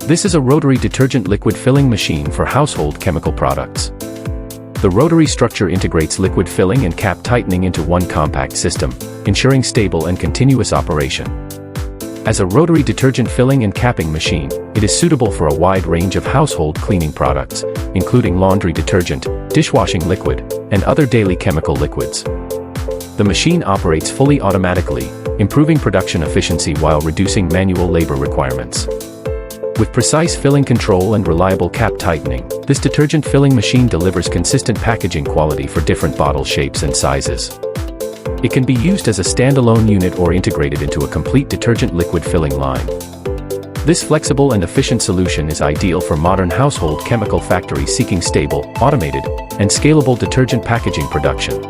This is a rotary detergent liquid filling machine for household chemical products. The rotary structure integrates liquid filling and cap tightening into one compact system, ensuring stable and continuous operation. As a rotary detergent filling and capping machine, it is suitable for a wide range of household cleaning products, including laundry detergent, dishwashing liquid, and other daily chemical liquids. The machine operates fully automatically, improving production efficiency while reducing manual labor requirements. With precise filling control and reliable cap tightening, this detergent filling machine delivers consistent packaging quality for different bottle shapes and sizes. It can be used as a standalone unit or integrated into a complete detergent liquid filling line. This flexible and efficient solution is ideal for modern household chemical factories seeking stable, automated, and scalable detergent packaging production.